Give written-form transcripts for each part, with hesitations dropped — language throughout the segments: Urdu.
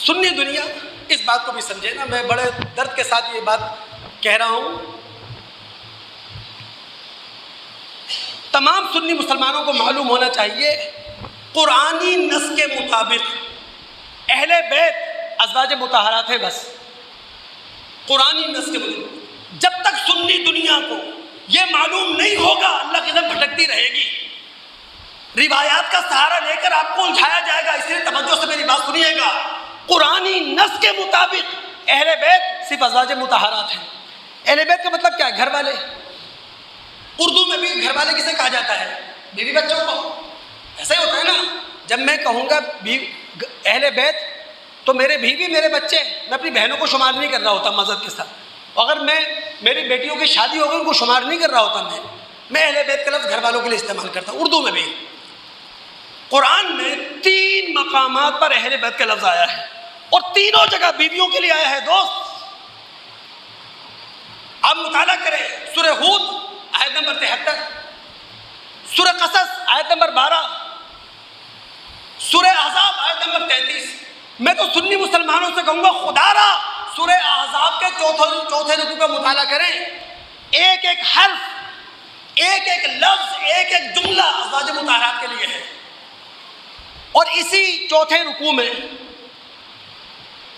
سنی دنیا اس بات کو بھی سمجھے نا، میں بڑے درد کے ساتھ یہ بات کہہ رہا ہوں، تمام سنی مسلمانوں کو معلوم ہونا چاہیے قرآنی نص کے مطابق اہل بیت ازواج مطہرات ہے بس، قرآنی نص کے مطابق۔ جب تک سنی دنیا کو یہ معلوم نہیں ہوگا اللہ کی قسم بھٹکتی رہے گی، روایات کا سہارا لے کر آپ کو الجھایا جائے گا۔ اس لیے توجہ سے میری بات سنیے گا، قرآنی نص کے مطابق اہل بیت صرف ازواج مطہرات ہیں۔ اہل بیت کا مطلب کیا ہے؟ گھر والے۔ اردو میں بھی گھر والے کسے کہا جاتا ہے؟ بیوی بچوں کو۔ ایسا ہی ہوتا ہے نا، جب میں کہوں گا اہل بیت تو میرے بیوی میرے بچے، میں اپنی بہنوں کو شمار نہیں کر رہا ہوتا مذہب کے ساتھ۔ اگر میں میری بیٹیوں کی شادی ہو گئی ان کو شمار نہیں کر رہا ہوتا، میں اہل بیت کا لفظ گھر والوں کے لیے استعمال کرتا ہوں۔ اردو میں بھی قرآن میں 3 مقامات پر اہل بیت کا لفظ آیا ہے اور تینوں جگہ بیویوں کے لیے آیا ہے۔ دوست آپ مطالعہ کریں، سورہ ہود آیت نمبر 73، سورہ قصص آیت نمبر 12، سورہ احزاب آیت نمبر 33۔ میں تو سنی مسلمانوں سے کہوں گا خدا را سورہ احزاب کے چوتھے رکوع کا مطالعہ کریں، ایک ایک حرف، ایک ایک لفظ، ایک ایک جملہ ازواج مطہرات کے لیے ہے۔ اور اسی چوتھے رکوع میں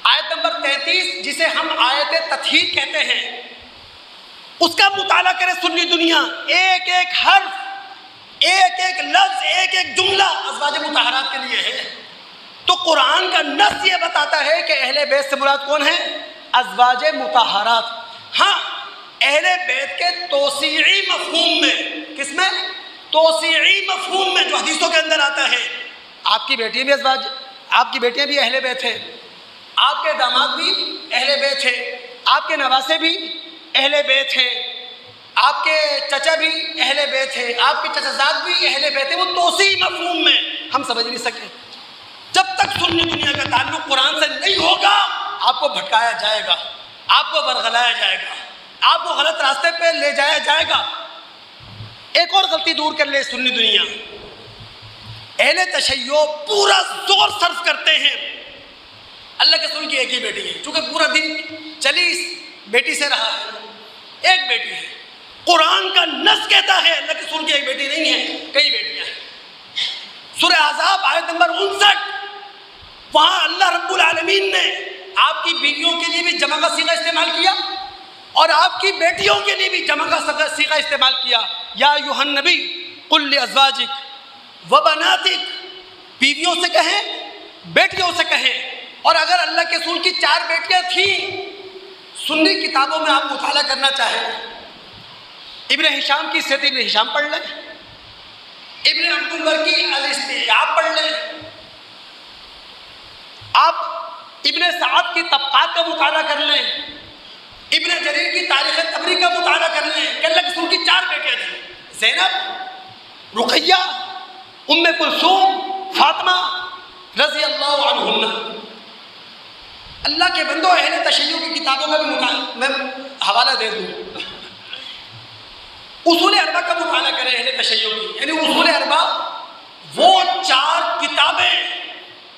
آیت نمبر 33 جسے ہم آیت تطہیر کہتے ہیں، اس کا مطالعہ کرے سنی دنیا، ایک ایک حرف، ایک ایک لفظ، ایک ایک جملہ ازواج مطہرات کے لیے ہے۔ تو قرآن کا نص یہ بتاتا ہے کہ اہل بیت سے مراد کون ہے؟ ازواج مطہرات۔ ہاں، اہل بیت کے توسیعی مفہوم میں، کس میں؟ توسیعی مفہوم میں جو حدیثوں کے اندر آتا ہے، آپ کی بیٹیاں بھی ازواج، آپ کی بیٹیاں بھی اہل بیت ہیں، آپ کے داماد بھی اہل بیت ہیں، آپ کے نواسے بھی اہل بیت ہیں، آپ کے چچا بھی اہل بیت ہیں، آپ کے چچا زاد بھی اہل بیت ہیں۔ وہ توسیعی مفہوم میں ہم سمجھ نہیں سکے۔ جب تک سنی دنیا کا تعلق قرآن سے نہیں ہوگا آپ کو بھٹکایا جائے گا، آپ کو ورغلایا جائے گا، آپ کو غلط راستے پہ لے جایا جائے گا۔ ایک اور غلطی دور کر لے سنی دنیا، اہل تشیع پورا زور صرف کرتے ہیں اللہ کے رسول کی ایک ہی بیٹی ہے، چونکہ پورا دن چلی اس بیٹی سے رہا ہے، ایک بیٹی ہے۔ قرآن کا نص کہتا ہے اللہ کے رسول کی ایک بیٹی نہیں ہے، کئی بیٹیاں ہیں۔ سورہ احزاب آیت نمبر 59، وہاں اللہ رب العالمین نے آپ کی بیویوں کے لیے بھی جمع کا صیغہ استعمال کیا اور آپ کی بیٹیوں کے لیے بھی جمع کا صیغہ استعمال کیا۔ یا ایھا النبی قل لازواجک وبناتک، بیویوں سے کہیں، بیٹیوں سے کہیں۔ اور اگر اللہ کے رسول کی 4 بیٹیاں تھیں، سنی کتابوں میں آپ مطالعہ کرنا چاہیں، ابن ہشام کی سیرت ابن ہشام پڑھ لیں، ابن عبد البر کی الاستیعاب پڑھ لیں، آپ ابن سعد کی طبقات کا مطالعہ کر لیں، ابن جریر کی تاریخ طبری کا مطالعہ کر لیں کہ اللہ کے رسول کی 4 بیٹیاں تھیں، زینب، رقیہ، ام کلثوم، فاطمہ رضی اللہ عنہن۔ اللہ کے بندوں، اہل تشیع کی کتابوں کا بھی میں حوالہ دے دوں، اصول 4 کا مطالعہ کریں اہل تشیع کی، یعنی اصول 4 وہ 4 کتابیں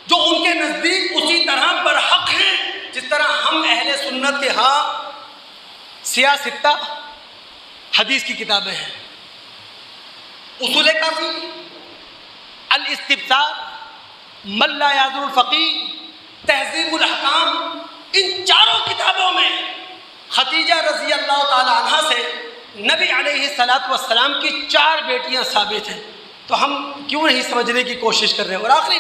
جو ان کے نزدیک اسی طرح برحق ہیں جس طرح ہم اہل سنت کے ہاں سیاستہ حدیث کی کتابیں ہیں۔ اصول کافی، الاستبصار، من لا یعذر الفقیہ، تہذیب الاحکام، ان 4 کتابوں میں خدیجہ رضی اللہ تعالی عنہا سے نبی علیہ السلام کی 4 بیٹیاں ثابت ہیں۔ تو ہم کیوں نہیں سمجھنے کی کوشش کر رہے ہیں؟ اور آخری